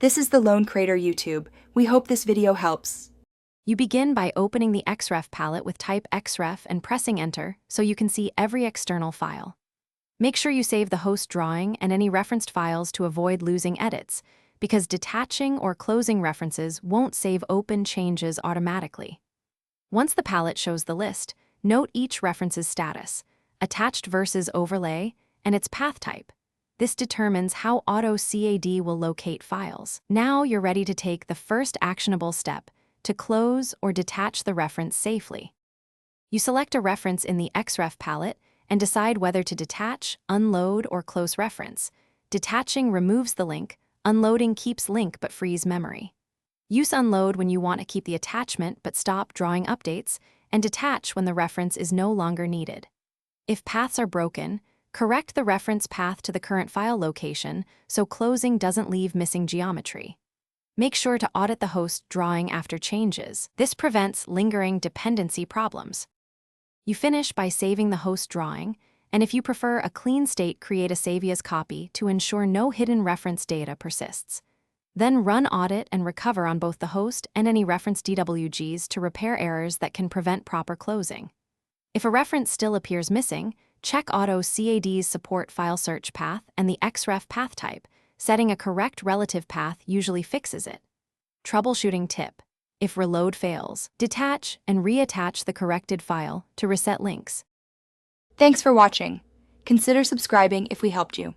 This is the Lone Crater YouTube. We hope this video helps. You begin by opening the XREF palette with type XREF and pressing Enter so you can see every external file. Make sure you save the host drawing and any referenced files to avoid losing edits, because detaching or closing references won't save open changes automatically. Once the palette shows the list, note each reference's status, attached versus overlay, and its path type. This determines how Autocad will locate files. Now you're ready to take the first actionable step to close or detach the reference safely. You select a reference in the XREF palette and decide whether to detach, unload, or close reference. Detaching removes the link, unloading keeps link but frees memory. Use unload when you want to keep the attachment but stop drawing updates, and detach when the reference is no longer needed. If paths are broken, correct the reference path to the current file location so closing doesn't leave missing geometry. Make sure to audit the host drawing after changes. This prevents lingering dependency problems. You finish by saving the host drawing, and if you prefer a clean state, create a save as copy to ensure no hidden reference data persists. Then run audit and recover on both the host and any reference DWGs to repair errors that can prevent proper closing. If a reference still appears missing, check Autocad's support file search path and the XREF path type. Setting a correct relative path usually fixes it. Troubleshooting tip: if reload fails, detach and reattach the corrected file to reset links. Thanks for watching. Consider subscribing if we helped you.